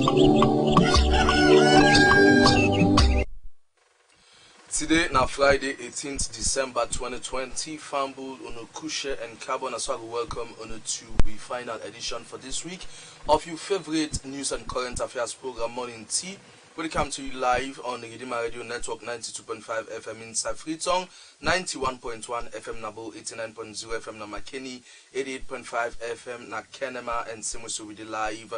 Today, now Friday, 18th December 2020, Fambu, Kushe and Carbon, as well welcome to the final edition for this week of your favorite news and current affairs program, Morning Tea. We come to you live on the Kenema Radio Network 92.5 FM inside Freetown, 91.1 FM Nabo, 89.0 FM na Makeni, 88.5 FM na Kenema, and same also with the live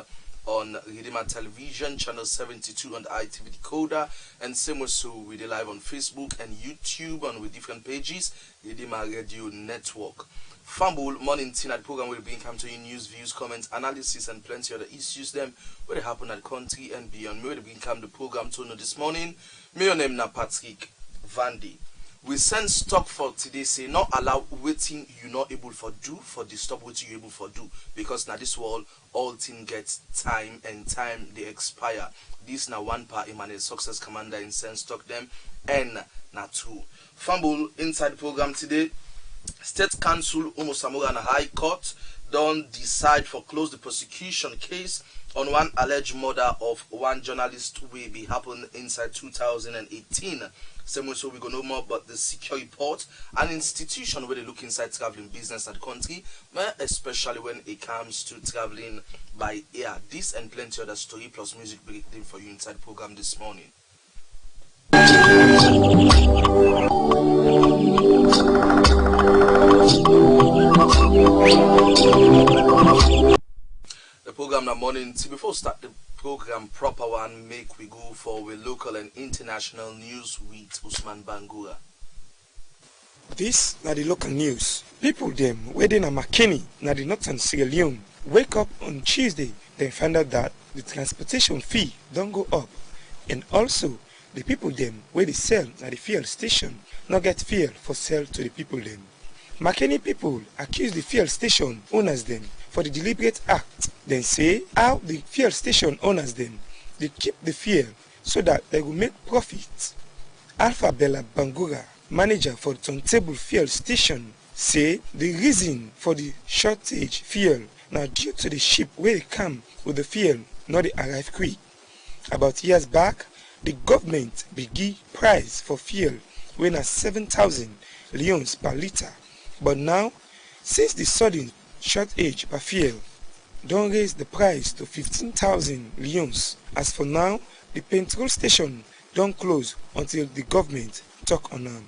on Redima Television, channel 72 on the ITV decoder, and same also with the live on Facebook and YouTube and with different pages, Redima Radio Network. Fumble Morning Tea at program will bring come to you news, views, comments, analysis, and plenty other issues them where they happen at the country and beyond. Me will bring come the program to know this morning. Me your name na Patrick VANDI. We send stock for today say not allow waiting you not able for do for the stop what you able for do, because now this world all thing gets time and time they expire. This now one part Emmanuel success commander in send stock them and na two. Fumble inside the program today. State Council Umosamura and High Court don't decide for close the prosecution case on one alleged murder of one journalist will be happen inside 2018. Same way, so we go know more about the secure report, an institution where they look inside traveling business at the country, especially when it comes to traveling by air. This and plenty other story plus music breakdown for you inside the program this morning. The program na Morning Tea. Before we start the program proper one, make we go for the local and international news with Usman Bangura. This na the local news. People them waiting at Makeni na the northern Sierra Leone wake up on Tuesday, they find out that the transportation fee don't go up, and also the people them where they sell at the fuel station not get fuel for sell to the people them. Makeni people accuse the fuel station owners them for the deliberate act. Then say how the fuel station owners them they keep the fuel so that they will make profit. Alpha Bella Bangura, manager for the turntable fuel station, say the reason for the shortage fuel now due to the ship where they come with the fuel not they arrive quick. About years back, the government began price for fuel when at 7,000 leons per liter. But now, since the sudden shortage per fuel, don't raise the price to 15,000 leons. As for now, the petrol station don't close until the government talk on them.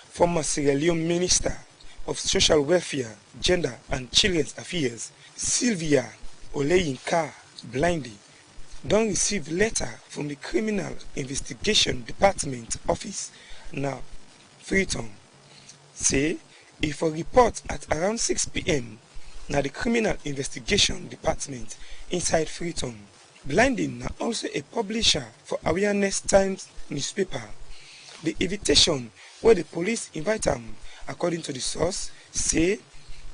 Former Sierra Leone Minister of Social Welfare, Gender and Children's Affairs, Sylvia Oleyinka Blindy, don't receive letter from the Criminal Investigation Department office now Freetown. Say if a report at around 6 p.m. now the Criminal Investigation Department inside Freetown. Blinding now also a publisher for Awareness Times newspaper. The invitation where the police invite them, according to the source, say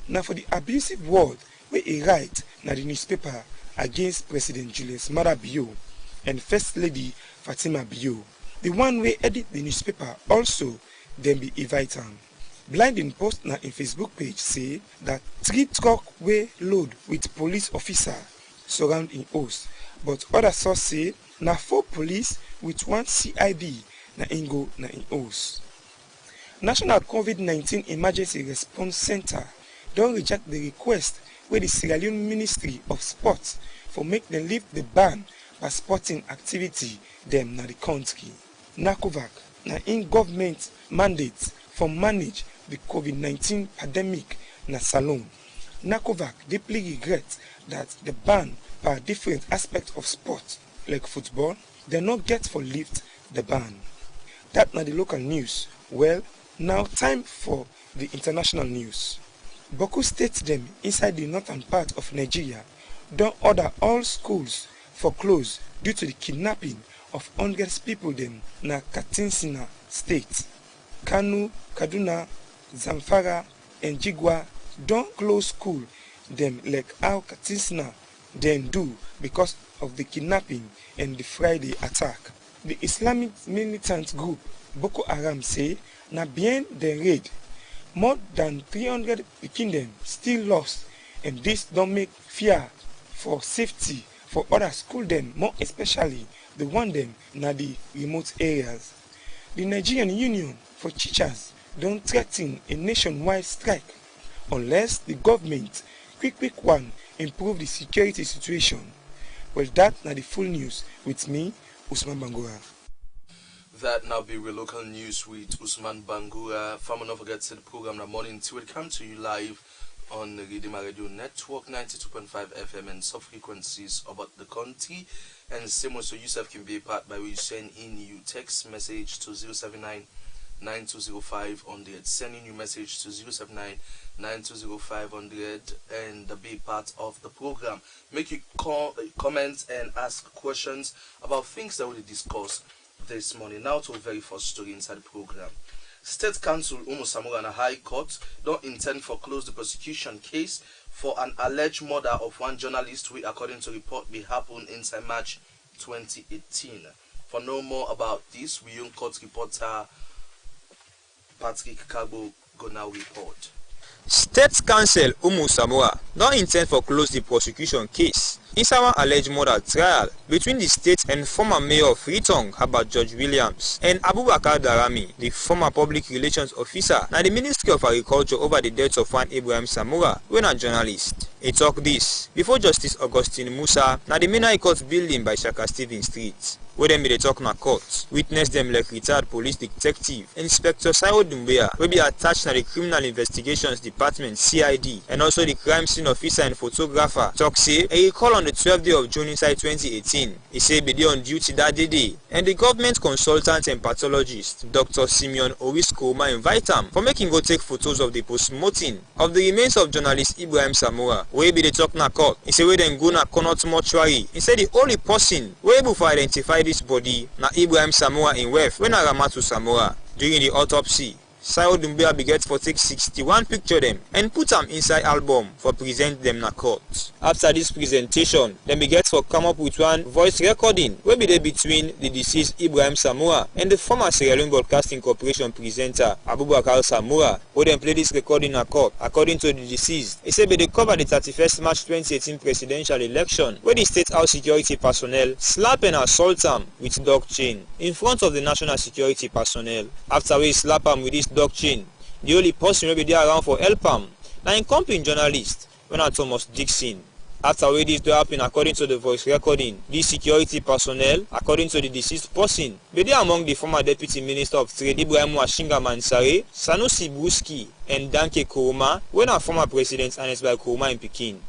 now for the abusive word where he write now the newspaper against President Julius Maada Bio and First Lady Fatima Bio. The one way edit the newspaper also then be invite them. Blinding post na in Facebook page say that 3 truck way load with police officer surround in house, but other source say na 4 police with 1 CID na ingo na in house. National COVID-19 Emergency Response Center don't reject the request where the Sierra Leone Ministry of Sports for make them lift the ban by sporting activity them na the country. NACOVAC na in government mandates for manage the COVID-19 pandemic na Salon. NACOVAC deeply regrets that the ban by different aspects of sport like football, they not get for lift the ban. That na the local news. Well, now time for the international news. Boko State them inside the northern part of Nigeria don't order all schools for close due to the kidnapping of hundreds people them na Katsina State. Kano, Kaduna, Zamfara and Jigwa don't close school them like how Katsina then do because of the kidnapping and the Friday attack. The Islamic militant group Boko Haram say na behind the raid more than 300 Pikindem still lost, and this don't make fear for safety for other school them, more especially the one them na the remote areas. The Nigerian Union for Teachers don't threaten a nationwide strike unless the government quick one improve the security situation. Well, that na the full news with me, Usman Bangura. That now be real local news with Usman Bangura. Farmer, don't forget to the program the morning tea will come to you live on the Ridima Radio Network 92.5 FM and sub frequencies about the country. And same also yourself can be a part by we send in you text message to 079 9205 100. Sending you message to 079 9205 100 and be part of the program. Make you comment and ask questions about things that we discuss this morning. Now to a very first story inside the program. State Council Umu Samura and High Court don't intend to foreclose the prosecution case for an alleged murder of one journalist who, according to report, may happen inside March 2018. For no more about this, we young court reporter Patrick Kabo gonna report. State Council Umu Samura don't intend to close the prosecution case inside one alleged murder trial between the state and former mayor of Freetown, Herbert George Williams, and Abubakar Darami, the former public relations officer at the Ministry of Agriculture over the death of one A.M Samura, when a journalist. He talked this before Justice Augustine Musa at the main High Court building by Shaka Stephen Street. Where them be they talk na court, witness them like retired police detective Inspector Sayo Dumbea will be attached to the Criminal Investigations Department CID and also the crime scene officer and photographer. Talk say he call on the 12th day of June inside 2018. He say be there on duty that day and the government consultant and pathologist Dr. Simeon Owiskoma invite him for making go take photos of the post-mortem of the remains of journalist Ibrahim Samura. Where be they talk na court, he say where them go na Connaught mortuary. He say the only person where able to identify this body na Ibrahim Samura in Wef when Aramatu Samura. During the autopsy, Sayo Dumbea beget for take 61 picture them and put them inside album for present them na court. After this presentation, them beget for come up with one voice recording where be there between the deceased Ibrahim Samura and the former Sierra Leone Broadcasting Corporation presenter Abubakar Samura, who then play this recording na court. According to the deceased, he said they cover the 31st March 2018 presidential election where the state house security personnel slap and assault him with dog chain in front of the national security personnel. After we slap him with this dog chain, the only person will be there around for help him now in company journalist when Thomas Dixon. After this do happen, according to the voice recording, these security personnel, according to the deceased person, be there among the former Deputy Minister of Trade Ibrahim Washinga Mansare, Sanusi Bruski, and Danke Kouma, when our former president announced by Kouma in Peking.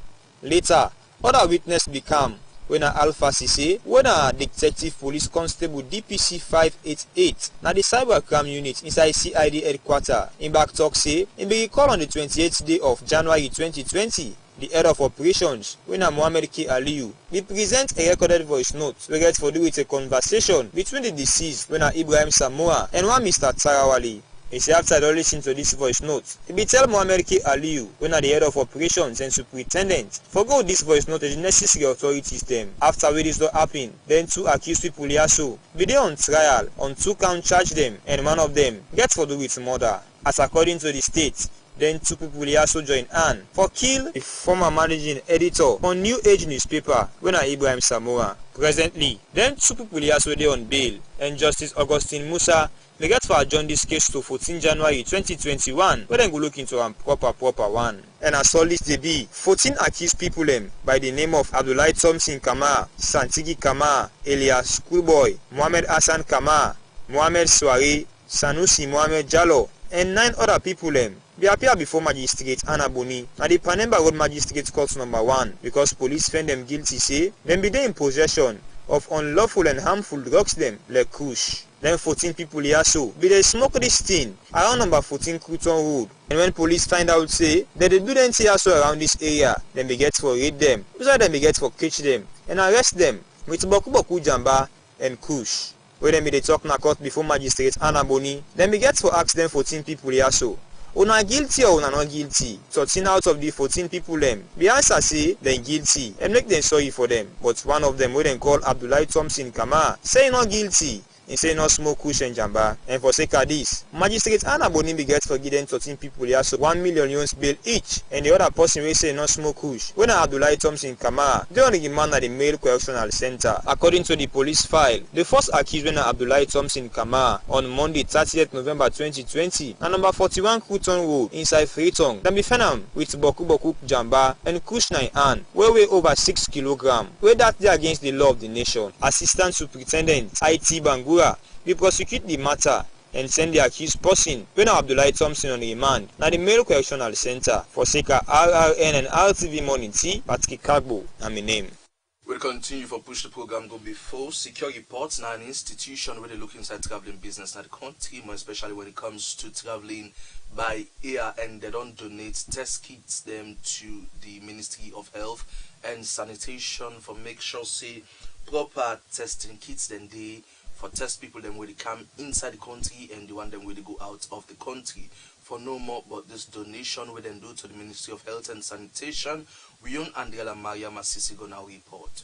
Later, other witness become when Alpha Sise, when a detective police constable DPC 588, now the cybercrime unit inside CID headquarters, in back talk say, in be recalled on the 28th day of January 2020. The head of operations, when Mohammed K. Aliyu, we present a recorded voice note regards for do with a conversation between the deceased, when Ibrahim Samura and one Mr. Tarawali. He said after they listen to this voice note, he be tell Mohammed K. Aliyu, when the head of operations and superintendent, forgo this voice note to the necessary authorities them. After this don't happen, then two accused people also be there on trial on 2 count charge them, and one of them gets for do with murder. As according to the state, then 2 people also join hand for kill the former managing editor on New Age newspaper when Ibrahim Samura. Presently, then 2 people also there on bail, and Justice Augustine Musa they get for adjourn this case to 14 January 2021 where they go look into a proper one. And as all this they be 14 accused people by the name of Abdullahi Thompson Kamara, Santigi Kamara, Elias Schoolboy, Mohamed Hassan Kamara, Mohamed Swari, Sanusi Mohamed Jallo, and 9 other people they appear before Magistrate Anna Boni at the Panemba Road Magistrate Court number 1 because police found them guilty say them be there in possession of unlawful and harmful drugs them like kush. Then 14 people here so be they smoke this thing around number 14 Crouton Road. And when police find out say that they do them here so around this area, then they get for raid them, so then they get for catch them and arrest them with boku jamba and kush. When they talk na court before Magistrate Anna Boni, then we get for ask them 14 people here so. Una guilty or una not guilty? 13 out of the 14 people the answer say they guilty and make them sorry for them. But one of them we then call Abdullahi Thompson Kamara say not guilty. He say no smoke kush and jamba. And for sake of this, Magistrate Anna Bonimbi get forgiven 13 people here, so 1 million euros bail each. And the other person will say no smoke kush. When Abdullahi Thompson Kamara, they only remand at the male correctional center. According to the police file, the first accused when Abdullahi Thompson Kamara on Monday 30th November 2020 at number 41 Crouton Road inside Freetown, then be found with Boku Boku Jamba and Kush 9 An, where weigh over 6 kilograms, where that day against the law of the nation. Assistant Superintendent IT Bangura will prosecute the matter and send the accused person when Abdullahi Thompson on remand na the male correctional center for Seka RRN and RTV Morning Tea, Patrick Kagbo, and my name. We'll continue for push the program go before secure reports now an institution where they look inside traveling business now the country, more especially when it comes to traveling by air, and they don't donate test kits them to the Ministry of Health and Sanitation for make sure say proper testing kits then they for test people them where they come inside the country and the one them where they go out of the country. For no more about this donation we then do to the Ministry of Health and Sanitation, we own Andrea Maria Masisi gonna report.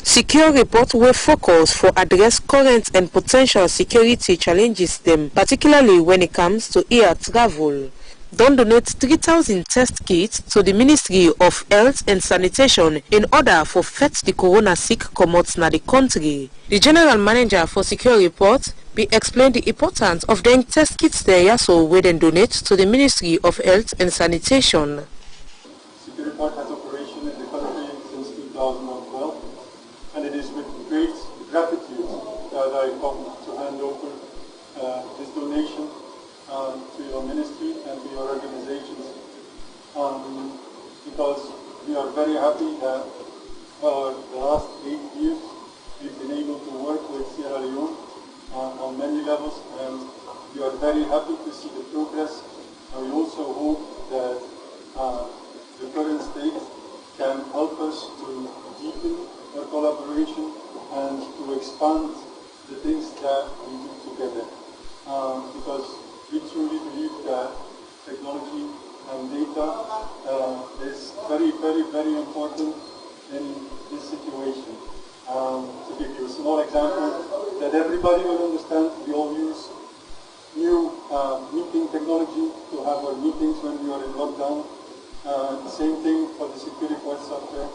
Secure report will focus for address current and potential security challenges them, particularly when it comes to air travel. Don't donate 3,000 test kits to the Ministry of Health and Sanitation in order for fetch the corona sick commot na the country. The General Manager for Secure Report be explained the importance of doing test kits there so we then donate to the Ministry of Health and Sanitation. Secure Report has operation in the country since 2012, and it is with great gratitude that I come to hand over this donation to your ministry and to your organizations, because we are very happy that for the last 8 years we've been able to work with Sierra Leone on many levels, and we are very happy to see the progress, and we also hope that the current state can help us to deepen our collaboration and to expand the things that we do together, because we truly believe that technology and data is very, very, very important in this situation. To give you a small example that everybody will understand, we all use new meeting technology to have our meetings when we are in lockdown. The same thing for the security report software.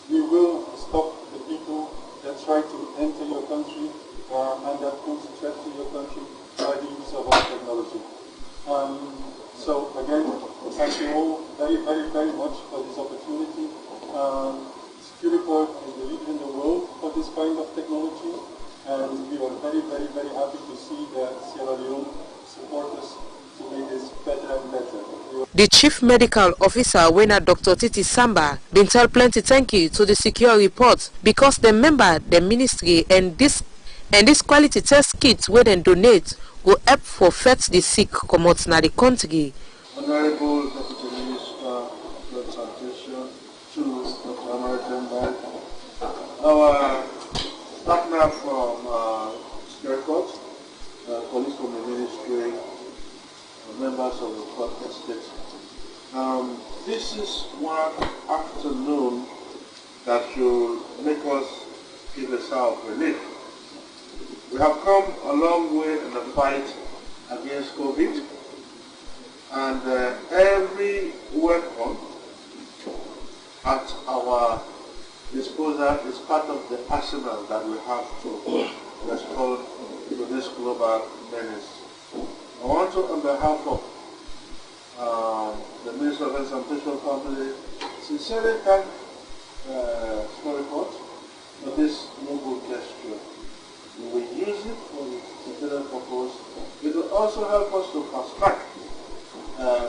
We will stop the people that try to enter your country and that pose a threat to your country by the use of our technology. So again, thank you all very, very, very much for this opportunity. Security Report is the leader in the world for this kind of technology, and we are very, very, very happy to see that Sierra Leone support us to make this better and better. The Chief Medical Officer, Wena Dr. Titi Samba, been tell plenty thank you to the Secure Report because they member the ministry and this quality test kits where they donate will help for fetch the sick commot na the country. Honorable Deputy Minister of Sanitation, to Dr. American Bank, our partner from Secure Report, colleagues from the ministry, members of the court estate. This is one afternoon that should make us give a sigh of relief. We have come a long way in the fight against COVID, and every weapon at our disposal is part of the arsenal that we have to respond to this global menace. I want to, on behalf of the Minister of Health and Sanitation family, sincerely thank Secure Report for this noble gesture. We will use it for its intended purpose. It will also help us to fast-track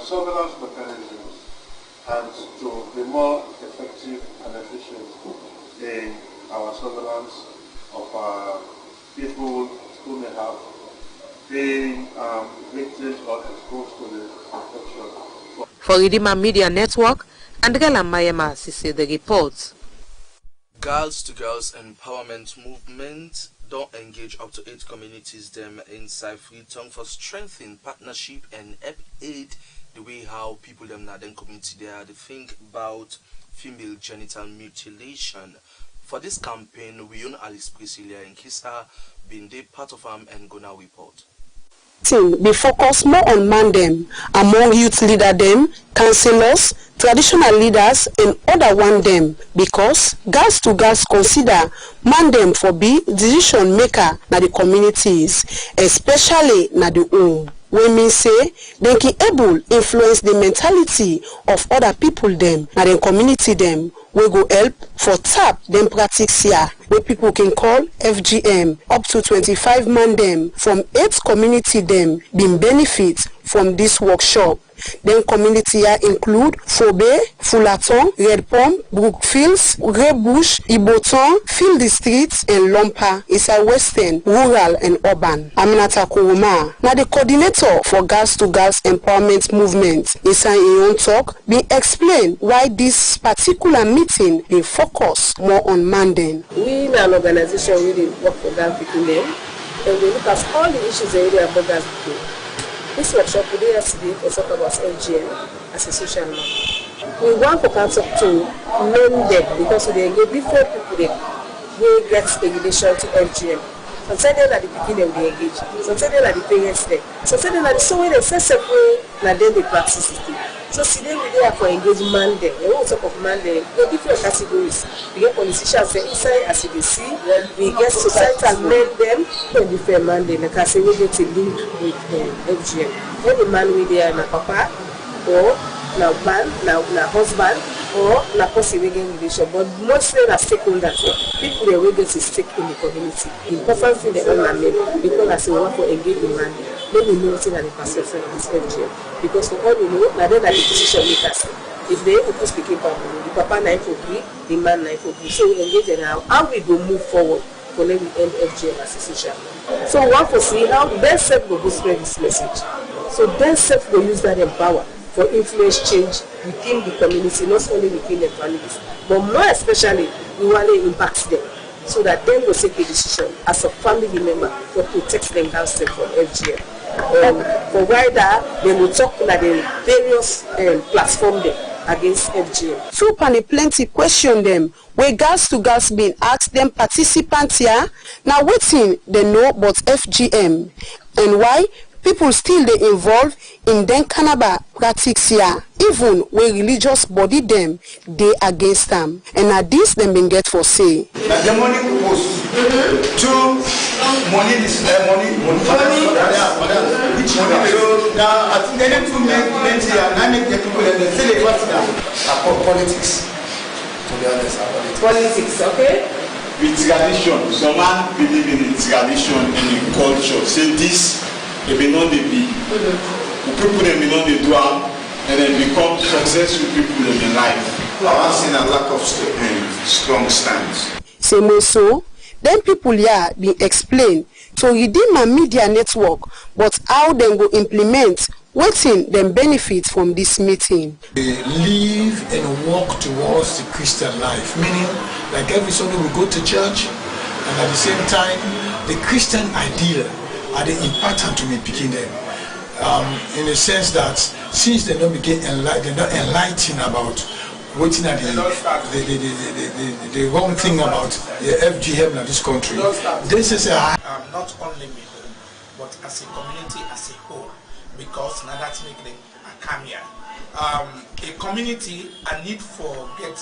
surveillance mechanisms and to be more effective and efficient in our surveillance of people who may have been victims or exposed to the infection. For Redeemer Media Network, Andrea Mayema Sisi the report. Girls to Girls Empowerment Movement don't engage up to 8 communities them inside Freetown for strengthening partnership and aid the way how people them na then community there they think about female genital mutilation. For this campaign, we own Alice Priscilla and Kisa being the part of and gonna report. Be focused more on man them among youth leader them, councillors, traditional leaders and other one them, because girls to girls consider man them for be decision maker na the communities, especially na the home. We mean say they can able influence the mentality of other people them na the community them. We go help for tap them practice here where people can call FGM up to 25 man them from 8 community them being benefit from this workshop. Then community here include Fobe, Fulaton, Red Palm, Brookfields, Grey Bush, Iboton, Field Districts, and Lompa. It's a western, rural, and urban. Aminata Kuruma, now the coordinator for Girls to Girls Empowerment Movement, is in own talk, be explain why this particular meeting they focus more on mandate. We are an organization really work for girl people them, and we look at all the issues that area about girls people. This workshop we did yesterday for talk about FGM as a social norm. We want to talk to learn them because they engage different people there. We get a relation to FGM. Sometimes that the beginning they engage. Sometimes that the parents there. Sometimes that the so when they say separate, and then they practice it. So today we there for engagement there. We want to talk of man there. We have different categories. We get politicians there inside as you can see. We get societal men them for different man there. Like I say, we get to link with FGM. Any man we there na papa or na man, na husband or na person we get relation. But mostly na stakeholders. People there we get to stake in the community. The important thing they all are men because as we want to engage the man. Then we know nothing that the perception of this FGM. Because for all we know, now then that the decision makers. If they able to speak in public, the papa 9 for free, the man 9 for free. So we engage in how we go move forward for let we end FGM as a social. So we want to see how then self will go spread this message. So then self will use that empower for influence change within the community, not only within the families, but more especially we want to impact them. So that then will take a decision as a family member to protect them downstairs from FGM. For wider, they will talk about the various platforms against FGM. So plenty question them where girls to girls being asked them participants here now waiting they know about FGM and why people still they involved in them cannabis practice here, even where religious body them they against them. And at this them been get for say. The money was to money is money. Which money? Now I think they need to make here and make the people and say they want politics. To be honest, politics, okay? With tradition, some man believe in the tradition and in culture. Say this. They may not be people they may not do and then become successful people in their life. I seen a lack of strong stance. Same so, then people here be explained to redeem my media network, but how them go implement waiting them benefit from this meeting. They live and walk towards the Christian life, meaning like every Sunday we go to church and at the same time the Christian ideal are they important to me picking them in the sense that since they don't begin they're not enlightened about waiting at the wrong thing about the FGM in this country. This is not only me, but as a community as a whole, because now that's making a come here. A community, a need for get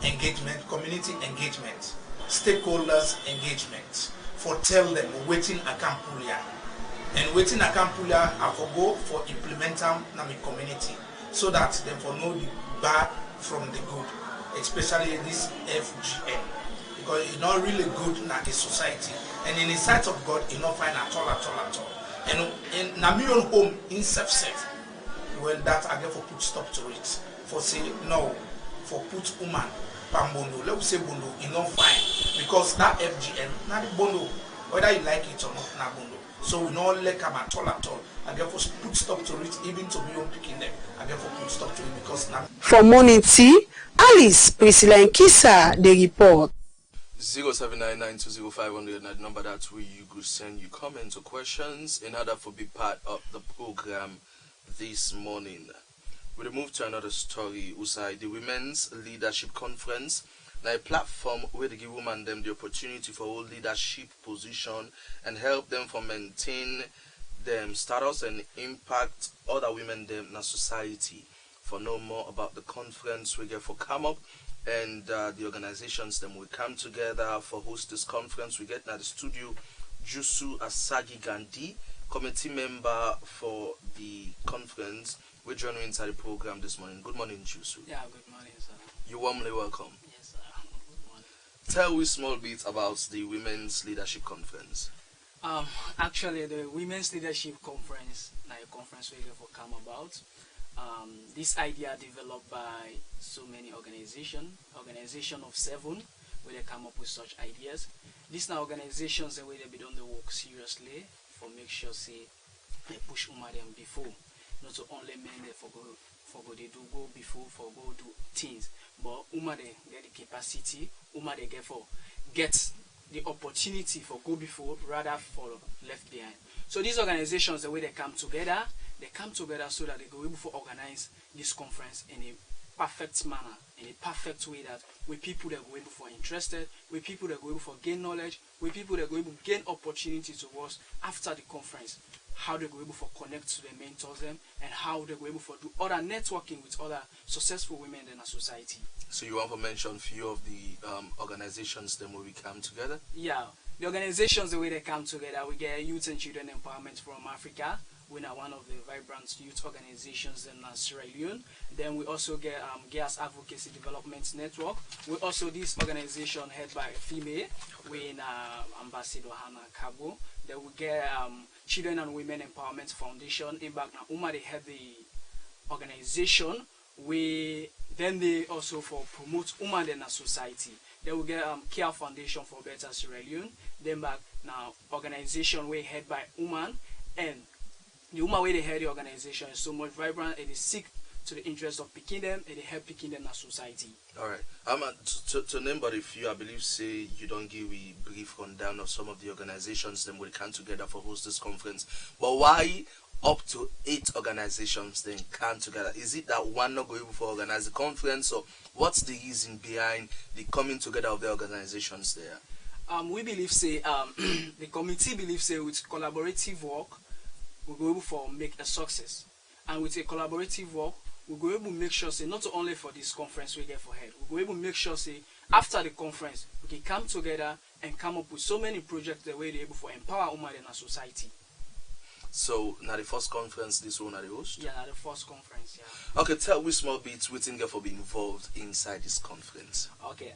engagement, community engagement, stakeholders engagement. For tell them waiting a campulia and waiting a campulia I for go for implemental na my community so that them for know the bad from the good, especially this FGM, because it's not really good in a society and in the sight of God it's not fine at all. And in a million home in self-set, well that I get for put stop to it. For say no, for put woman. Pambondo, let me say bondo, it's not fine because that FGM, not the bondo, whether you like it or not, not bondo. So we don't let them at all. I therefore put stop to it, even to me on picking them. I therefore put stop to it because now. For Morning Tea, Alice, Priscilla, and Kisa, they report. 0799200500, the number that's where you could send your comments or questions in order for be part of the program this morning. We'll move to another story. Usai, the Women's Leadership Conference Now, a platform where they give women them the opportunity for hold leadership position and help them for maintain them status and impact other women them in society. For know more about the conference we get for come up and the organizations them will come together for host this conference. We get now the studio Jusu Asagi Gandhi, committee member for the conference. We're joining inside the program this morning. Good morning, Jusu. Yeah, good morning, sir. You're warmly welcome. Yes, sir. Good morning. Tell me a small bit about the Women's Leadership Conference. Actually, the Women's Leadership Conference, a conference we for come about. This idea developed by so many organization of 7, where they come up with such ideas. These are organizations the way they be done the work seriously for make sure say they push them before. Not only men they for go they do go before for go do things, but they get the capacity, they get the opportunity for go before rather for left behind. So these organizations, the way they come together so that they go able to organize this conference in a perfect manner, in a perfect way that we people that go able for interested, we people that go able for gain knowledge, we people that go able to gain opportunity to us after the conference, how they go able for connect to the mentors them, and how they go able for do other networking with other successful women in our society. So you want to mention a few of the organizations then will we come together? Yeah, the organizations the way they come together, we get Youth and Children Empowerment from Africa. We are one of the vibrant youth organizations in Sierra Leone. Then we also get Girls Advocacy Development Network. We also this organization head by a female, we in Ambassador Hannah Kabo. Then we get Children and Women Empowerment Foundation. In back now, Uma they head the organization. Then they also for promote women in our society. Then we get Care Foundation for Better Sierra Leone. Then back now organization we head by women, and the woman way they head the organization is so much vibrant and they seek to the interest of picking them and they help picking them in our society. Alright. To name but a few, I believe say you don't give a brief rundown of some of the organizations then will come together for host this conference. But why up to 8 organizations then come together? Is it that one not going for organize the conference, or what's the reason behind the coming together of the organizations there? We believe say the committee believes say with collaborative work we go able for make a success, and with a collaborative work we go able make sure say not only for this conference we get for head, we go able make sure say after the conference we can come together and come up with so many projects the way they able for empower women in our society. So now the first conference this one are the host? Yeah, now the first conference, yeah. Okay, tell me small bits waiting there for being involved inside this conference. Okay.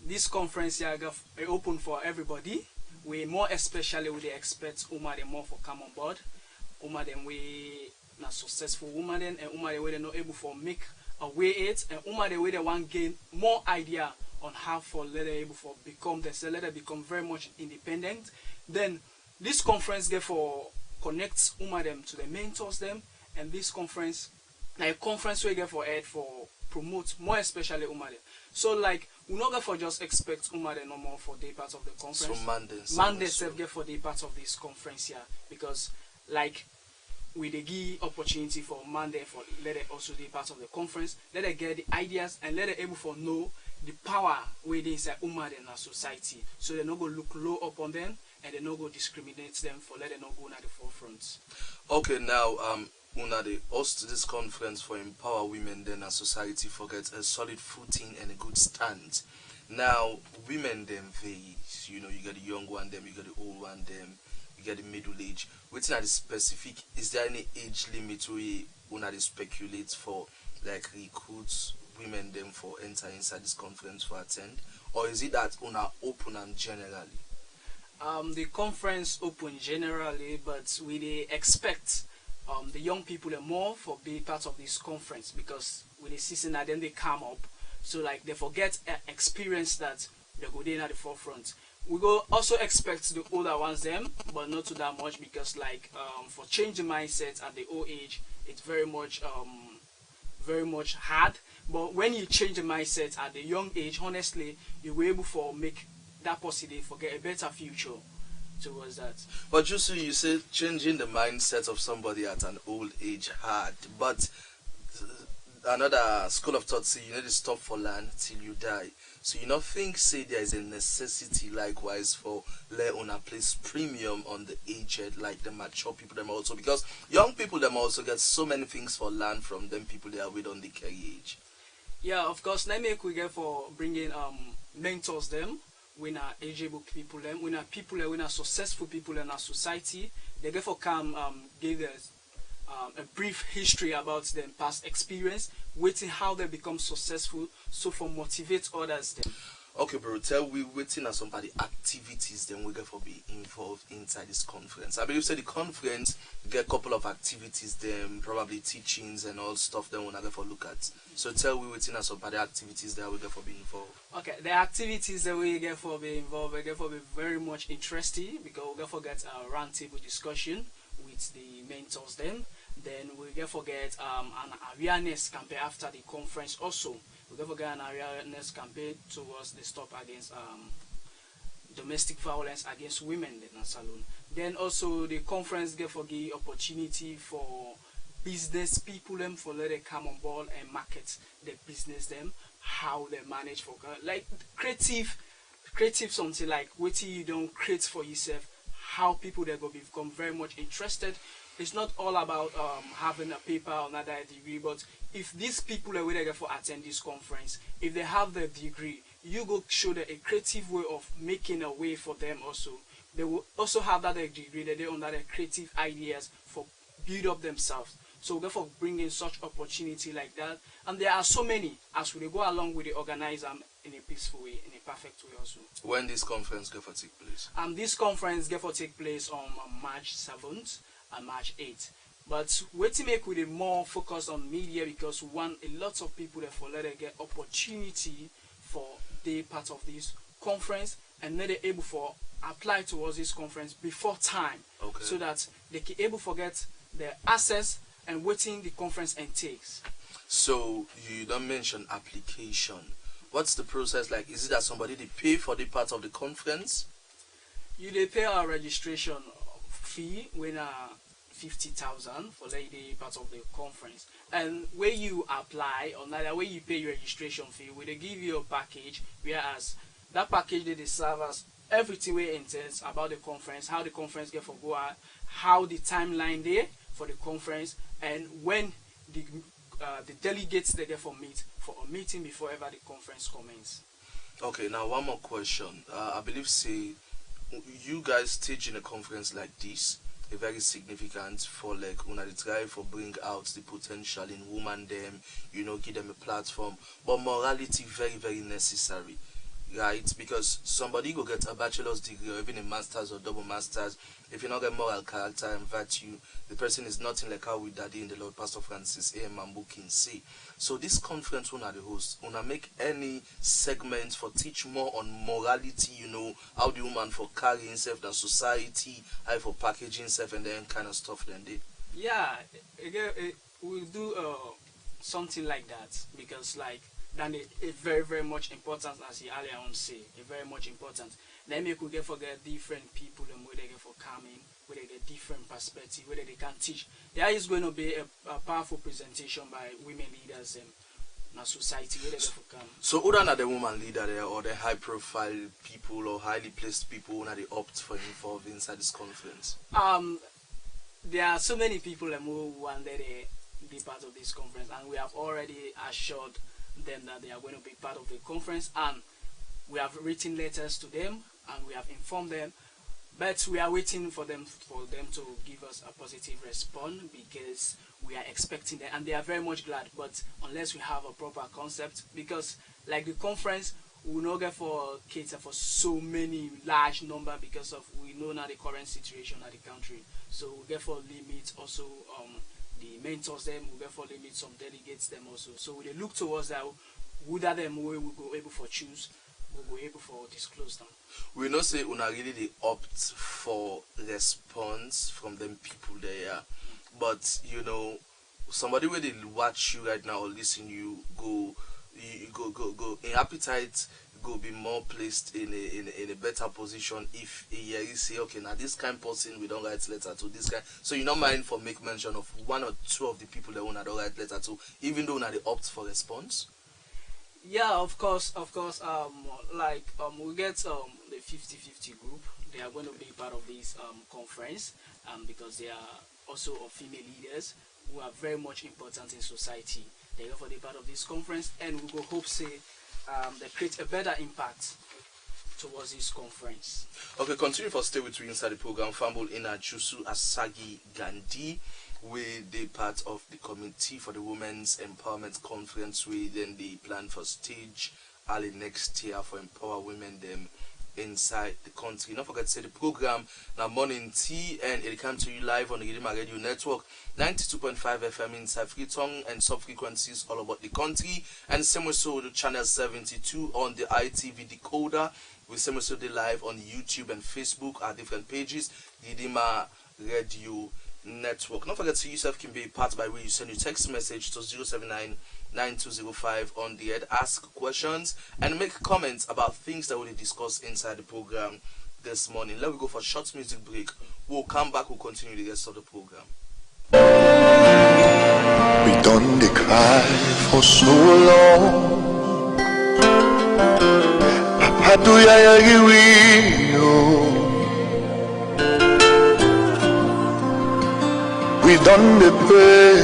This conference here open for everybody. We more especially with the expect women more for come on board. Women we not successful women and women they not able for make a way it, and women they want gain more idea on how for let them able for become let them become very much independent. Then this conference therefore connects women to the mentors them, and this conference a conference we get for head for promote more especially women. So like we not get for just expect women no more for the part of the conference. So Monday self get for the part of this conference here, because like we they give opportunity for Monday for let it also be part of the conference, let it get the ideas and let it able for know the power within inside women in our society, so they not go look low upon them and they not go discriminate them for let them not go at the forefront. Okay, now una they host this conference for empower women then our society forget a solid footing and a good stand. Now women them vary, you know, you get the young one them, you get the old one them, you get the middle age. Within the specific, is there any age limit we una they speculate for like recruits women them for enter inside this conference for attend, or is it that una open and generally? The conference open generally, but we expect the young people are more for being part of this conference, because with the season that then they come up, so like they forget experience that they go in at the forefront. We go also expect the older ones them, but not to that much, because like for changing mindset at the old age, it's very much hard. But when you change the mindset at the young age, honestly, you were able to make that possible for get a better future towards that. But you see, you say changing the mindset of somebody at an old age hard, but another school of thought say you need to stop for land till you die. So you not think say there is a necessity likewise for let una place premium on the aged, like the mature people them also, because young people them also get so many things for land from them people they are with on the carry age. Yeah, of course. Let me we get for bringing mentors them. We are eligible people them. We are people. We are successful people in our society. They get for come give us a brief history about their past experience, waiting how they become successful, so for motivate others them. Okay, bro, tell we waiting at somebody activities then we get for be involved inside this conference. I believe say the conference get a couple of activities them, probably teachings and all stuff then we get for look at. So tell we waiting at somebody activities that we get for be involved. Okay, the activities that we get for be involved, we get for be very much interesting because we get for get a roundtable discussion with the mentors them. Then we get for get an awareness campaign after the conference also. We get for get an awareness campaign towards the stop against domestic violence against women in the salon. Then also the conference get for give opportunity for business people them for let them come on board and market the business them, how they manage for like creative something like what you don't create for yourself, how people they go become very much interested. It's not all about having a paper or another degree, but if these people are waiting for attend this conference, if they have the degree, you go show them a creative way of making a way for them also. They will also have that degree that they under their creative ideas for build up themselves. So therefore bringing such opportunity like that. And there are so many as we go along with the organizer in a peaceful way, in a perfect way also. When this conference get for take place? This conference get for take place on March 7th and March 8th. But waiting make with a more focus on media because one a lot of people therefore let them get opportunity for the part of this conference and let them able for apply towards this conference before time. Okay. So that they can able forget their access and waiting the conference entails. So you don't mention application. What's the process like? Is it that somebody they pay for the part of the conference? They pay a registration fee when 50,000 for the part of the conference, and where you apply or another way you pay your registration fee, we they give you a package, whereas that package they serve us everything we intends about the conference, how the conference get for go out, how the timeline there for the conference, and when the delegates they get for meet for a meeting before ever the conference commences. Okay, now one more question. I believe say you guys staging a conference like this, a very significant for like una the try for bring out the potential in women them, give them a platform, but morality very very necessary, right? Because somebody go get a bachelor's degree or even a master's or double master's, if you not get moral character and virtue, the person is nothing like how we daddy in the Lord Pastor Francis A.M Mambu can say. So this conference una the host, una make any segments for teach more on morality, how the woman for carrying himself the society, how for packaging himself and then kind of stuff then they. Yeah, we'll do something like that because like then it's very very much important as the earlier on say, it's very much important. Then we could get forget different people and where they get for coming, where they get different perspective, where they can teach. There is going to be a powerful presentation by women leaders in our society where they get for come. So other than the woman leader there or the high profile people or highly placed people who they opt for involved inside this conference? There are so many people who want to be part of this conference, and we have already assured them that they are going to be part of the conference, and we have written letters to them and we have informed them, but we are waiting for them to give us a positive response because we are expecting them, and they are very much glad. But unless we have a proper concept, because like the conference we will not get for cater for so many large number because of we know now the current situation of the country, so we get for limit also the mentors them, we get for limit some delegates them also, so we look towards that would that them we will go able for choose, we'll be able for disclose them. We know say una really they opt for response from them people there, but somebody where they watch you right now or listen you go in appetite go be more placed in a better position if you say, okay, now this kind of person we don't write letter to this guy. So you don't mind for make mention of one or two of the people that don't write letter to, even though now they opt for response. Yeah, of course. We get the 50-50 group. They are going to be part of this conference because they are also female leaders who are very much important in society. They are for the part of this conference, and we will hope they create a better impact towards this conference. Okay, continue for stay with you inside the program. Fambul Ina Chusu Asagi Gandhi, with the part of the committee for the Women's Empowerment Conference, then the plan for stage early next year for empower women them inside the country. Don't forget to say the program now Morning Tea, and it comes to you live on the Kenema Radio Network 92.5 FM inside Freetown and sub frequencies all about the country, and same also the channel 72 on the ITV decoder. We same also the live on YouTube and Facebook, our different pages, Kenema Radio Network. Don't forget to yourself can be part by way you send your text message to 079-9205 on the head, ask questions and make comments about things that we'll discuss inside the program this morning. Let me go for a short music break. We'll come back, we'll continue the rest of the program. We done the cry for so long. Papa do ya we done the pray,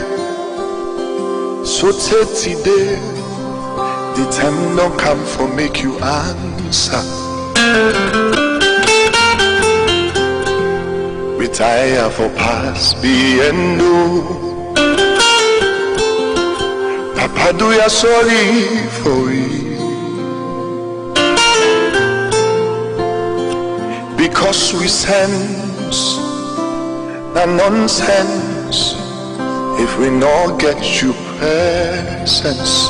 so today the time don't come for make you answer. Retire for past being do. Papa do ya sorry for it, because we sense the nonsense if we not get you presence.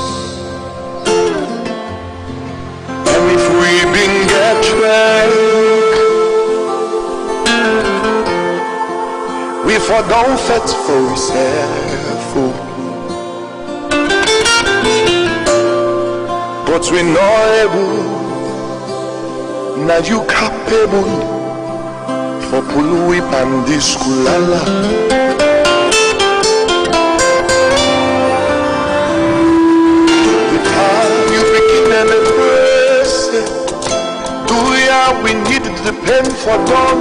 And if we been get track, we for don't fet for ourselves, but we not able, now you capable for Pului Pandiskulala. The time you begin and the press, do ya we need to depend for God.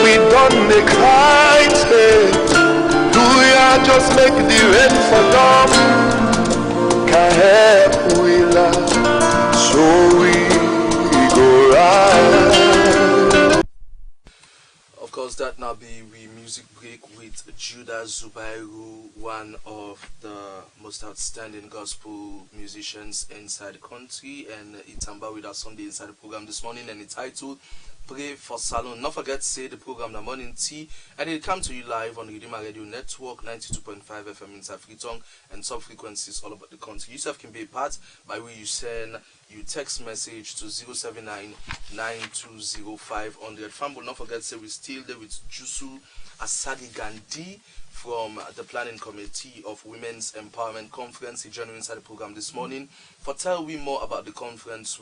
We don't make height. Do ya just make the rain for God? Can't help we love, so we go right. Of course, that now be we music break with Judah Zubairu, one of the most outstanding gospel musicians inside the country, and it's about with us on the inside the program this morning, and it's titled Pray for Salon. Not forget to say the program the Morning Tea, and it comes to you live on the Kenema Radio Network 92.5 FM inside Freetown and sub frequencies all about the country. Yourself can be a part by way you send you text message to 079-9205 Fambul. Not forget to say we still there with Jusu Asagi Gandhi from the planning committee of Women's Empowerment Conference. He joined inside the program this morning for tell we more about the conference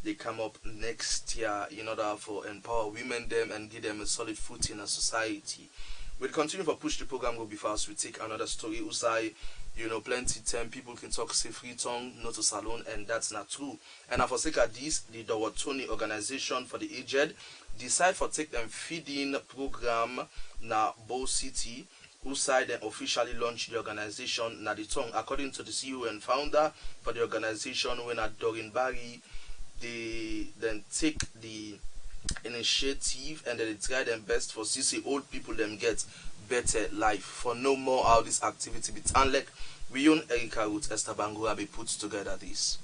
they come up next year in order for empower women them and give them a solid foot in a society. We'll continue to push the program go be fast. We take another story Usai, plenty time people can talk say Freetown, not a salon, and that's not true. And for sake of this, the Dawatoni organization for the aged decide for take them feeding program na Bow City. Usai then officially launched the organization na the tongue. According to the CEO and founder for the organization, when at Doreen Barry, they then take the initiative and then they try their best for CC old people them get better life. For no more how this activity be unlike we own Erika Ruth Esther Bangura be put together this.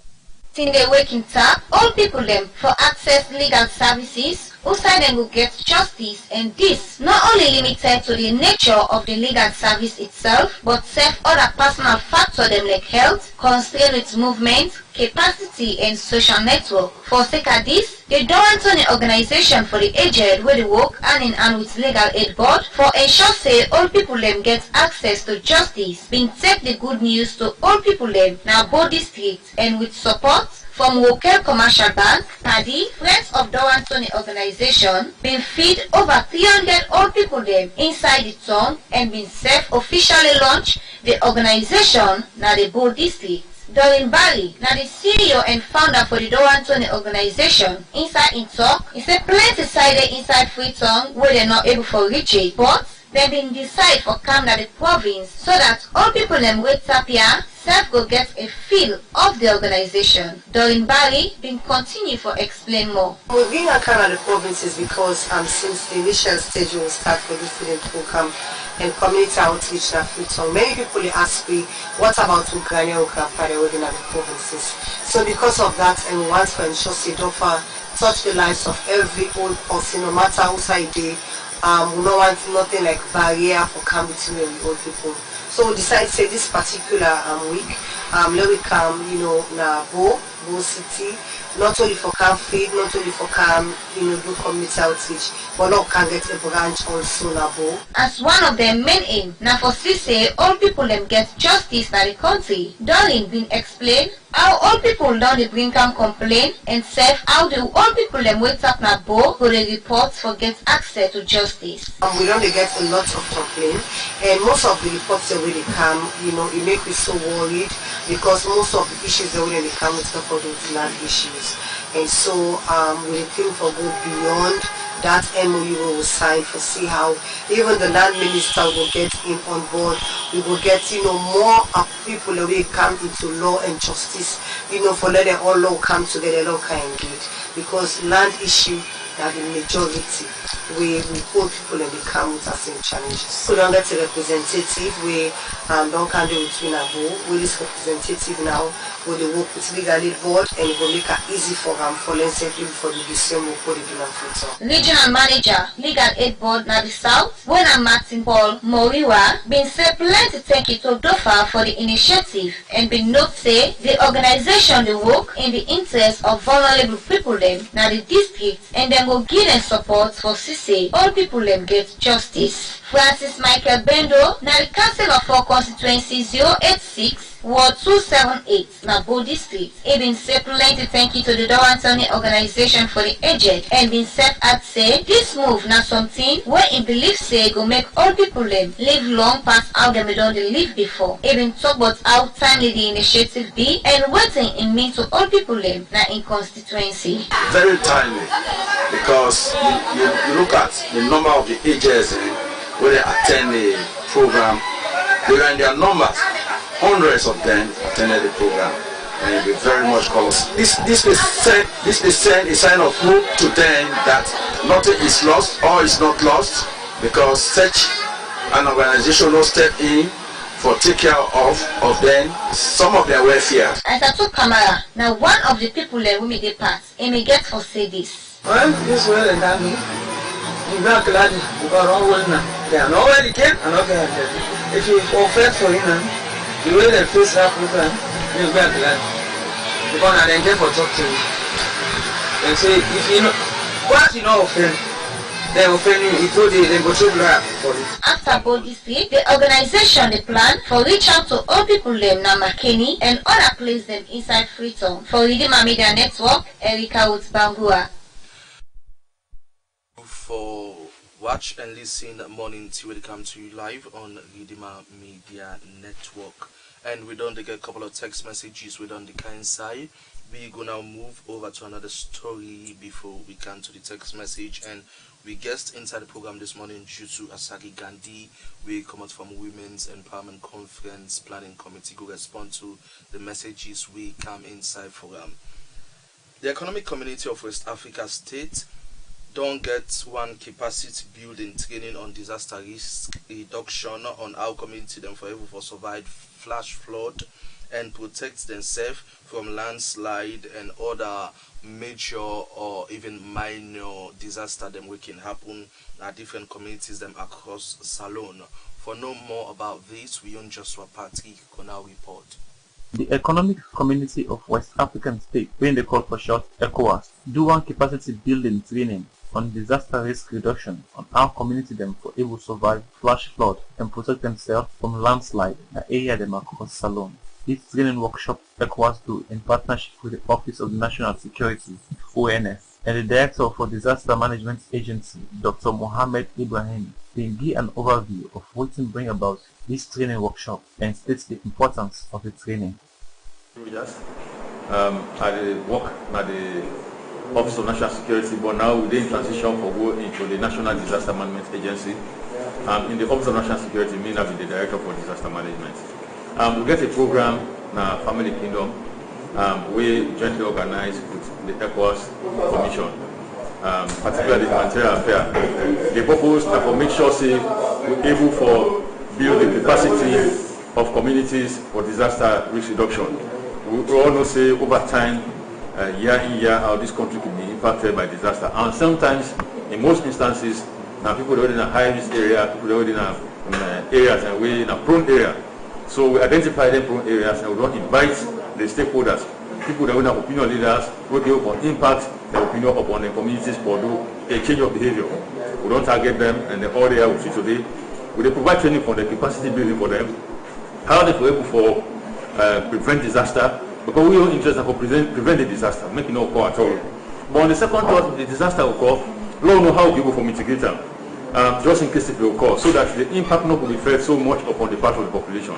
In the waking tap, all people them for access legal services, outside them will get justice, and this not only limited to the nature of the legal service itself, but self other personal factors them like health, constraint with movement, capacity, and social network. For sake of this, the Dawatoni organization for the aged where they work hand in hand with legal aid board for ensure say all people them get access to justice. Been take the good news to all people them now both districts, and with support From Wokel Commercial Bank, Paddy, Friends of Dowan Tony organization, been feed over 300 old people them inside the town and been self-officially launched the organization na the Bull District. Doreen Barry, now the CEO and founder for the Dowan Tony organization, inside in talk, he said plenty sided inside Freetown where they're not able to reach it, but they been decide for come to the province so that all people them wait up here self go get a feel of the organization. Doreen Barry been continue for explain more. We're being a kind of the provinces because since the initial stage we will start for this student program and community outreach na Freetown, many people they ask me what about Ukraine or Ukraine within the provinces. So because of that, and we want to ensure Sidofa touch the lives of every old person, no matter outside they we don't want nothing like barrier for come between the old people. So we decided to say this particular week, let we come, na Bo City, not only for camp feed, not only for camp, do community outreach, but now can get a branch also na Bo. As one of their main aim, now for say all people them get justice in the country, Doreen been explain how all people down the bring come complain and say how the all people them wake up na Bo for the reports for get access to justice. We don't get a lot of complaints, and most of the reports that really come, it make me so worried because most of the issues that really come with talk about those land issues, and so we think for go beyond that MOU we will sign for see how even the land minister will get in on board. We will get more people that will come into law and justice, for letting all law come together, law can engage, because land issue that the majority we hold people and they come with us in challenges. So don't get a representative we don't can do between a board. We this representative now will they work with legal aid board and it will make it easy for them for let's say for the decision for the Freetown. Regional manager, legal aid board na the south, when Martin Paul Moriwa been say plenty thank you to DOFA for the initiative and been note say the organization they work in the interest of vulnerable people them na the district and then will give them support for CC all people them get justice. Francis Michael Bendo, na the councillor for constituency 086 Ward 278 na Bo District. He been say plenty thank you to the Dowan Tony organization for the agent and been set at say this move na something where he believe say go make all people them live long past how them don't live before. He been talk about how timely the initiative be and what it mean to all people them na in constituency. Very timely because you look at the number of the ages where they attend the program, they are in their numbers. Hundreds of them attended the program, and we very much close. This will send a sign of hope to them that nothing is lost or is not lost because such an organization will step in for take care of them, some of their welfare. As I took camera, now one of the people that we may get past, and may get for say this. Well, this way and that you are glad you are always now. They are not already came and not going to if you offer for you now. The way they face that program, you're very glad. Because I didn't get for talk to you. And say, if you know, what you know offend, they offend you, they go to black for it. After Bo District, the organization they plan for reach out to all people them na Makeni and other place them inside Freetown. For Ridima Media Network, Erica Woods Bangua. For watch and listen Morning Tea will come to you live on Ridima Media Network. And we don't get a couple of text messages we don't the kind side. We gonna move over to another story before we come to the text message. And we guest inside the program this morning Jutsu Asagi Gandhi. We come out from Women's Empowerment Conference Planning Committee who respond to the messages we come inside for them. The Economic Community of West Africa State don't get one capacity building training on disaster risk reduction on how community them for able to survive flash flood and protect themselves from landslide and other major or even minor disaster them we can happen at different communities them across Salon. For no more about this, we own Joshua Patrick on our report. The Economic Community of West African States, when they call for short ECOWAS, do one capacity building training on disaster risk reduction on how community them for able to survive flash flood and protect themselves from landslide in the area them across Salon. This training workshop ECOWAS do in partnership with the Office of National Security, ONS, and the Director for Disaster Management Agency, Dr. Mohammed Ibrahim, they give an overview of what to bring about this training workshop and states the importance of the training. I work at the Office of National Security, but now we're in transition for go into the National Disaster Management Agency. In the Office of National Security, me I'll be the Director for Disaster Management. We get a program in our Family Kingdom. We jointly organize with the ECOWAS Commission, particularly the humanitarian affair. The purpose is to make sure we're able to build the capacity of communities for disaster risk reduction. We all know over time, year in, year out, this country could be impacted by disaster. And sometimes, in most instances, now people are in a high-risk area, people are in areas and we're in a prone area. So we identify the prone areas and we don't invite the stakeholders, people that are opinion leaders, who give up impact their opinion upon the communities for a change of behavior. We don't target them and the whole area we see today. We provide training for the capacity building for them, how they are able to prevent disaster, because we are interested in prevent the disaster, make it not occur at all. But on the second thought, the disaster occur, we don't know how we able to mitigate them, just in case it will occur, so that the impact not will be felt so much upon the part of the population.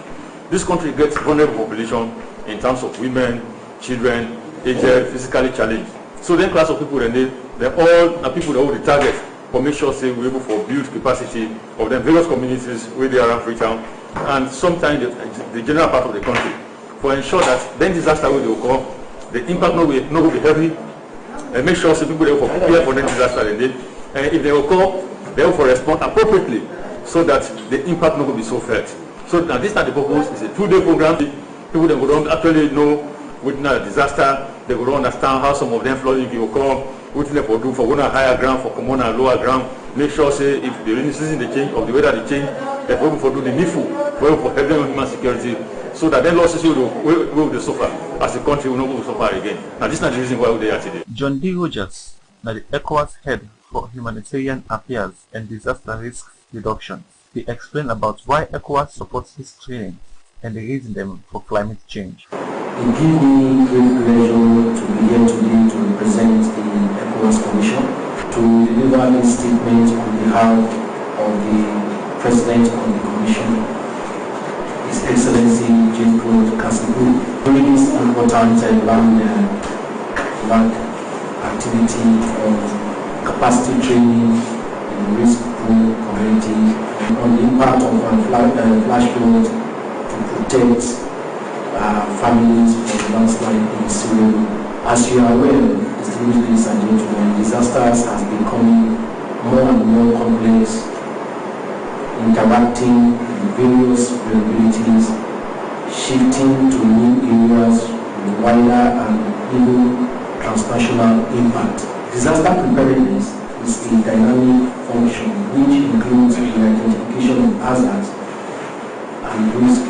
This country gets vulnerable population in terms of women, children, aged, physically challenged. So then class of people, they're all are people that will target for make sure we're able to build capacity of the various communities where they are around Freetown, and sometimes the general part of the country, for ensure that then disaster will occur, the impact not will be heavy, and make sure people will prepare for the disaster, and if they occur, they will respond appropriately, so that the impact not will be so felt. So now this time the purpose is a 2-day program. People that will actually know within a disaster, they will understand how some of them flooding will occur, what they will do for one higher ground, for common and lower ground. Make sure if the rainy season they change or the weather they change, they're able to do the needful for helping human security, so that then losses will suffer as a country will not suffer again. Now this is not the reason why we're there today. John D. Rogers, now the ECOWAS head for humanitarian affairs and disaster risk reduction, he explained about why ECOWAS supports this training and the reason them for climate change. It gives me great pleasure to be here today to represent the ECOWAS Commission to deliver this statement on behalf of the President of the Commission, His Excellency Jean-Claude Kassikou. During this important land activity of capacity training in risk-prone communities on the impact of flash flood to protect families from landslide in Syria. As you are aware, distinguished ladies and gentlemen, disasters has become more and more complex, interacting with various vulnerabilities, shifting to new areas with wider and even transnational impact. Disaster preparedness is a dynamic function which includes the identification of hazards and risk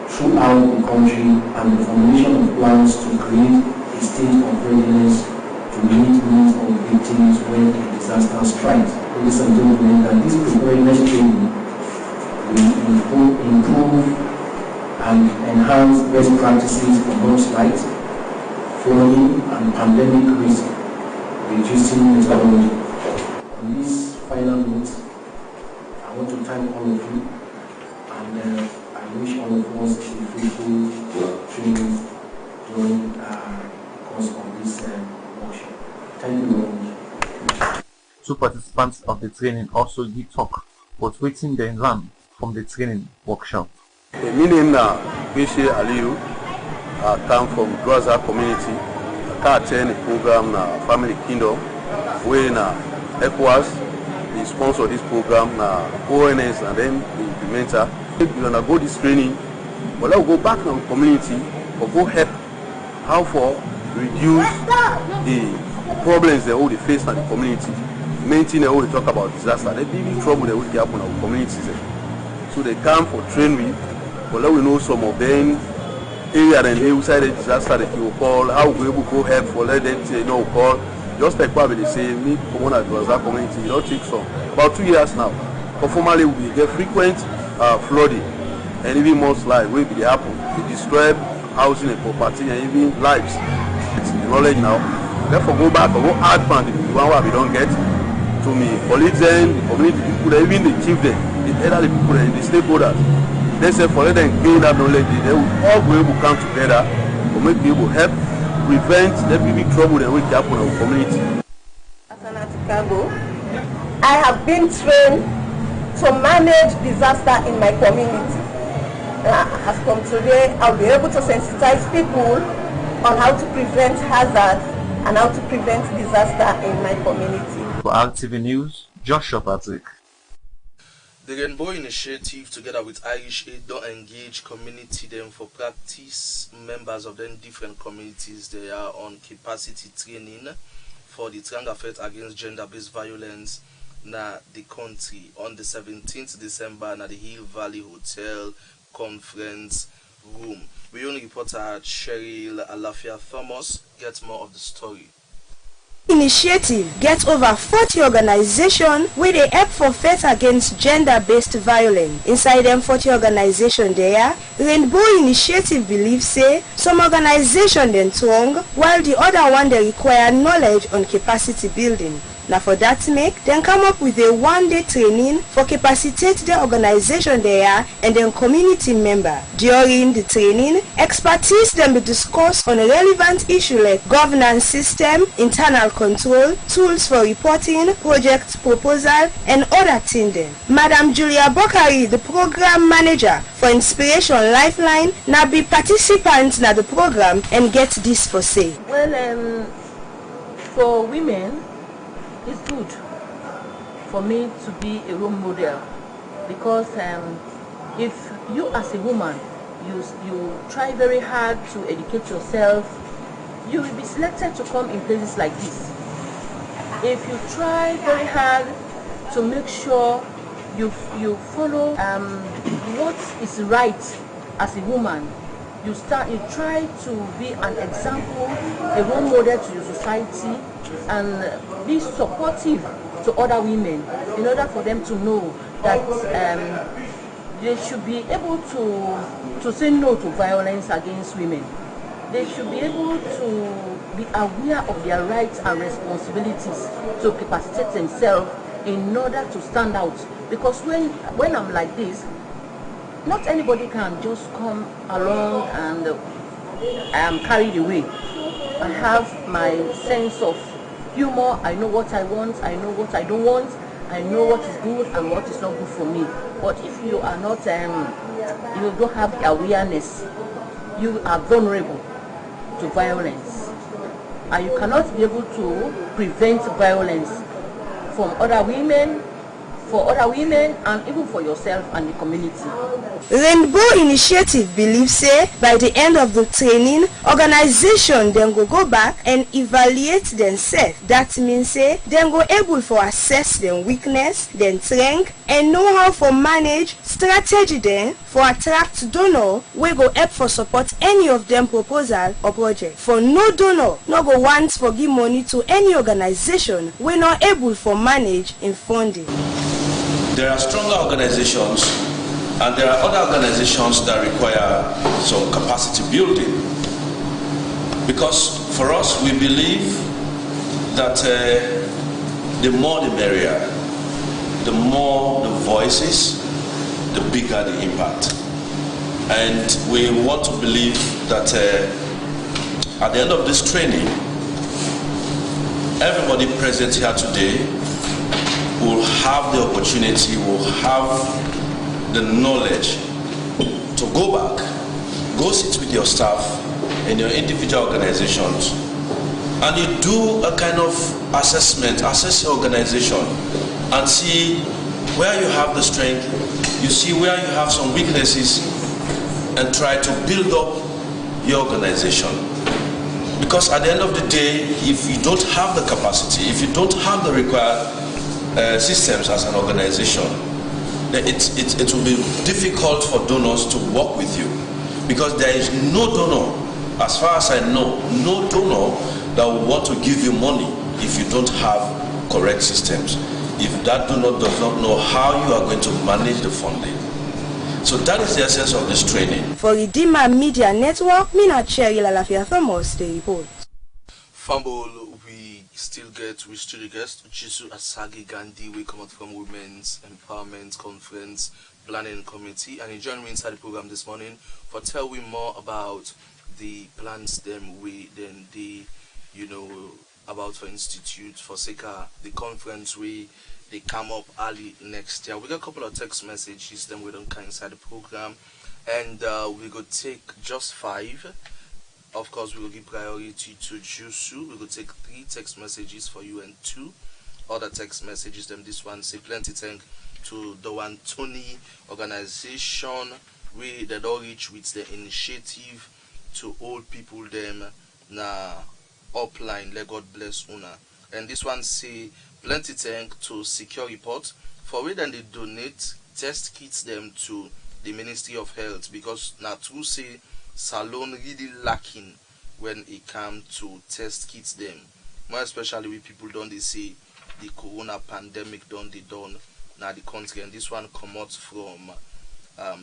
throughout the country and the formulation of plans to create a state of readiness to meet needs of victims when a disaster strikes. Ladies and gentlemen, that this preparedness training will improve and enhance best practices for mudslide, flooding and pandemic risk reducing methodology. On this final note, I want to thank all of you, and I wish all of us a fruitful training during the course of this workshop. Thank you very much. Two participants of the training also did talk about waiting they learn from the training workshop. My name is Bishe Aliyu. I come from Graza community. I attend a program na Family Kingdom where ECOWAS they sponsor this program na ONS and then the implementer. We're gonna go this training, but let's go back to the community or go help how for reduce the problems they all face in the community. Main thing they all talk about disaster. They big trouble that will happen in our communities. So they come for training, but let we know some of them area and they outside the disaster that you call, how we able to go help for let them say no call. Just like what they say, me from one of the community, you don't take some about 2 years now. But formerly we get frequent flooding and even more life will be happen. They destroy housing and property and even lives. It's the knowledge now. Therefore, go back and go hard from the one where we don't get to me. Police them, the community people, even the chief them, the elderly people and the stakeholders. They say for let them gain that knowledge, they will all be able to come together to make people help prevent the big trouble that will happen in our community. I have been trained to manage disaster in my community. As from today, I'll be able to sensitize people on how to prevent hazards and how to prevent disaster in my community. For RTV News, Joshua Patrick. The Rainbow Initiative, together with Irish Aid, don't engage community them for practice. Members of them different communities, they are on capacity training for the triangle fight against gender-based violence na the country on the 17th December na the Hill Valley Hotel conference room. We only reporter Cheryl Alafia Thomas gets more of the story. Initiative get over 40 organizations where they help for fight against gender-based violence. Inside them 40 organizations there, Rainbow Initiative believes say some organizations then strong while the other one they require knowledge on capacity building. Now for that make, then come up with a one-day training for capacitate the organization there and then community member. During the training, expertise then be discussed on a relevant issue like governance system, internal control, tools for reporting, project proposal, and other things then. Madam Julia Bokari, the program manager for Inspiration Lifeline, now be participants na the program and get this for say. Well, for women, it's good for me to be a role model because if you as a woman you try very hard to educate yourself, you will be selected to come in places like this. If you try very hard to make sure you follow what is right as a woman, you try to be an example, a role model to your society, and be supportive to other women in order for them to know that they should be able to say no to violence against women. They should be able to be aware of their rights and responsibilities to capacitate themselves in order to stand out. Because when I'm like this, not anybody can just come along and I am carried away. I have my sense of humor. I know what I want, I know what I don't want, I know what is good and what is not good for me. But if you are not, you don't have the awareness, you are vulnerable to violence. And you cannot be able to prevent violence from other women, and even for yourself and the community. Rainbow Initiative believes say by the end of the training, organization then go back and evaluate themselves. That means say then go able for assess their weakness, then strength, and know how for manage strategy then for attract donor we go help for support any of them proposal or project. For no donor, no go want for give money to any organization we not able for manage in funding. There are stronger organizations and there are other organizations that require some capacity building. Because for us, we believe that the more the merrier, the more the voices, the bigger the impact. And we want to believe that at the end of this training, everybody present here today will have the opportunity, will have the knowledge to go back, go sit with your staff in your individual organizations, and you do a kind of assessment, assess your organization and see where you have the strength, you see where you have some weaknesses, and try to build up your organization. Because at the end of the day, if you don't have the capacity, if you don't have the required systems as an organization, then it will be difficult for donors to work with you, because there is no donor, as far as I know, no donor that will want to give you money if you don't have correct systems, if that donor does not know how you are going to manage the funding. So that is the essence of this training. For Redeemer Media Network, Mina Cherry Lalafia Thomas, the report. Fumble, we still the guest, Jisu Asagi Gandhi. We come out from Women's Empowerment Conference Planning Committee, and he joined me inside the program this morning for tell we more about the plans about for institute for Seka, the conference they come up early next year. We got a couple of text messages, then we don't come inside the program, and we go take just 5. Of course, we will give priority to Jusu. We will take 3 text messages for you and 2 other text messages. Then this one say plenty thank to the one Tony organization. We that all reach with the initiative to all people them na upline. Let God bless una. And this one say plenty thank to Secure Report for we then they donate test kits them to the Ministry of Health, because now true say salon really lacking when it come to test kits them. More especially when people don't they say the corona pandemic done now the country, and this one come out from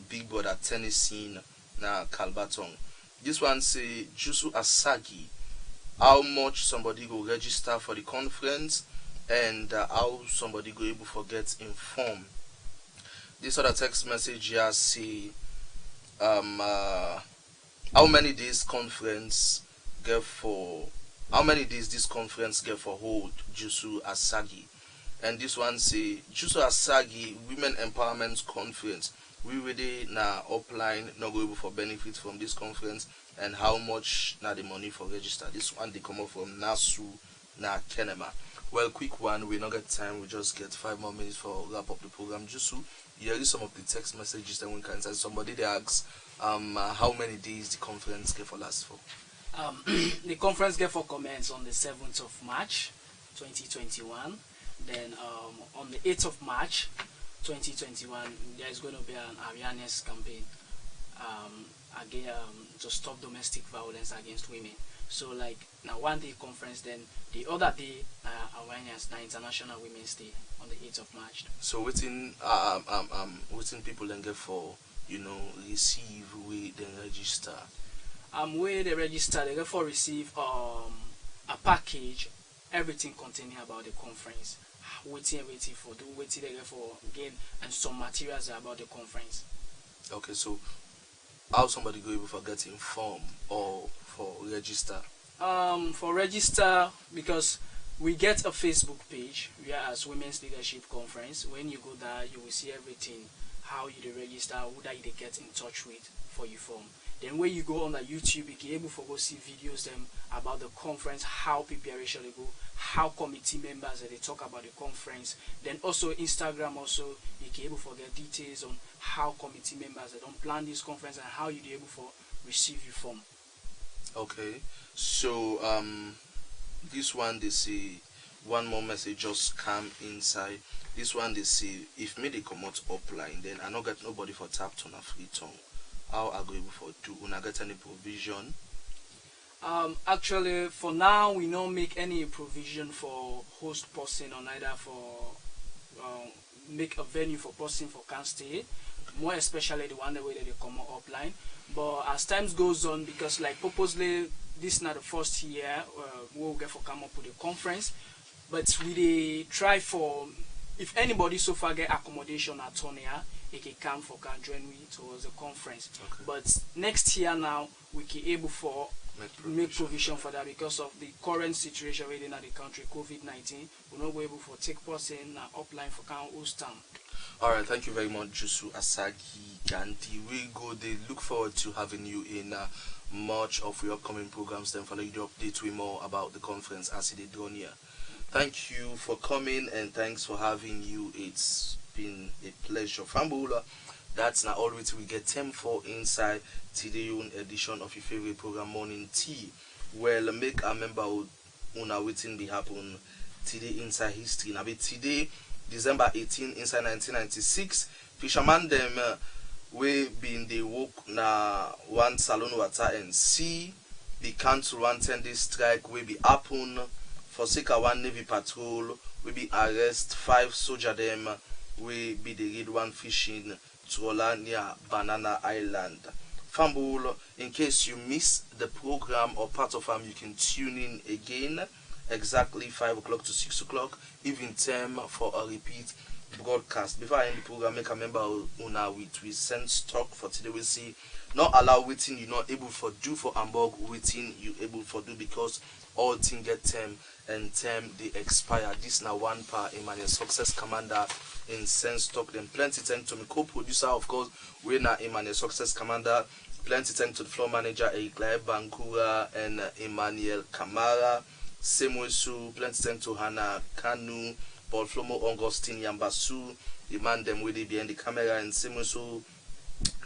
Big Brother Tennessee na Calbaton. This one say Jusu Asagi, how much somebody go register for the conference and how somebody go able to get informed. This other text message here say how many days this conference get for hold Jusu Asagi. And this one say Jusu Asagi Women Empowerment Conference. We really now upline not go able for benefits from this conference, and how much now the money for register. This one they come up from Nasu na Kenema. Well, quick one, we not get time, we just get 5 more minutes for wrap up the program. Jusu, here is some of the text messages that we can send. Somebody they asks how many days the conference get for last for. The conference get for commence on the 7th of March 2021. Then on the 8th of March 2021, there is going to be an awareness campaign again to stop domestic violence against women. So like now 1 day conference, then the other day awareness, now International Women's Day on the 8th of March. So within people then get for receive we then register. Where they register, they get for receive a package, everything containing about the conference. Waiting for they get for gain and some materials about the conference. Okay, so how somebody go able for get informed or for register? For register, because we get a Facebook page, as Women's Leadership Conference. When you go there, you will see everything, how you register, who that you get in touch with for your form. Then when you go on the YouTube, you can able to go see videos them about the conference, how preparation they go, how committee members they talk about the conference. Then also Instagram also you can able to get details on how committee members they don't plan this conference and how you be able to receive your form. Okay, so this one they say one more message just come inside. This one they say if me they come out upline, then I not get nobody for tap to a Freetown. How are we able for do? We not get any provision? Actually, for now, we don't make any provision for host person or neither for make a venue for person for can stay. More especially the one that way that they come offline. But as times goes on, because like purposely this is not the first year we'll get for come up with a conference, but we try for if anybody so far get accommodation at Tonia, it can come for can join me towards the conference. Okay. But next year now we can able for make provision for that because of the current situation within the country, COVID-19. We're not able for take person upline for can host town. Alright, thank you very much, Jusu Asagi Gandhi. We go they look forward to having you in much of your upcoming programs, then follow you to update we more about the conference as it is done here. Thank you for coming and thanks for having you. It's been a pleasure. Fambula, that's not all we get time for inside today's edition of your favorite program, Morning Tea. Well, make a member una waiting be happen today inside history. Now, today, December 18, inside 1996, fisherman them we been they woke na one salon water and see the cancel one 10-day strike we be happen for sake of one navy patrol we be arrest 5 soldier them we be the read one fishing Trola near Banana Island. Fambul, in case you miss the program or part of them, you can tune in again exactly 5 o'clock to 6 o'clock, even time for a repeat broadcast. Before I end the program, make a member of Una with we send stock for today. We see not allow waiting you not able for do for Hamburg, waiting you able for do, because all things get term and term they expire. This now one part in my success commander in sense stock. Then plenty thank to my co-producer, of course, we now Emmanuel Success Commander. Plenty thank to the floor manager Eklai Bankura and Emmanuel Kamara. Same way so plenty thank to Hannah Kanu, Paul Flomo Augustine Yambasu, the man them with behind the camera, and same way so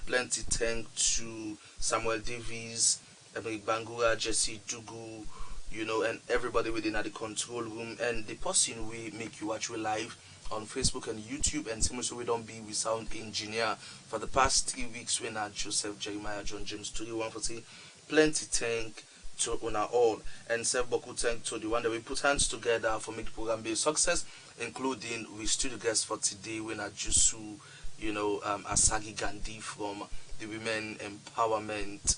plenty thank to Samuel Davies, Emily Bangura, Jesse Dugu, you know, and everybody within the control room, and the person we make you watch live on Facebook and YouTube, and same so we don't be with sound engineer for the past 3 weeks. We're not Joseph Jeremiah John James Studio 140. Plenty thank to una all, and serve boku thank to the one that we put hands together for make the program be a success, including we studio guests for today. We're not Jusu, you know, Asagi Gandhi from the Women Empowerment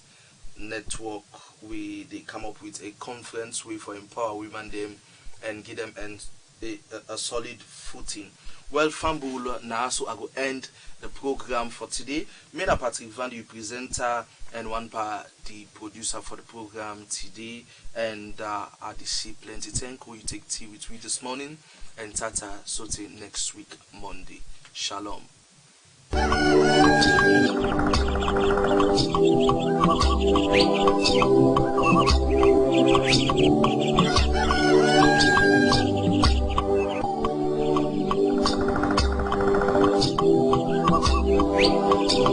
Network. They come up with a conference way for empower women them and give them a solid footing. Well, Fambul, now so I go end the program for today. Made a Patrick VANDI, presenter, and one part the producer for the program today, and I see plenty thank you. You take tea with me this morning, and Tata Sote next week Monday. Shalom.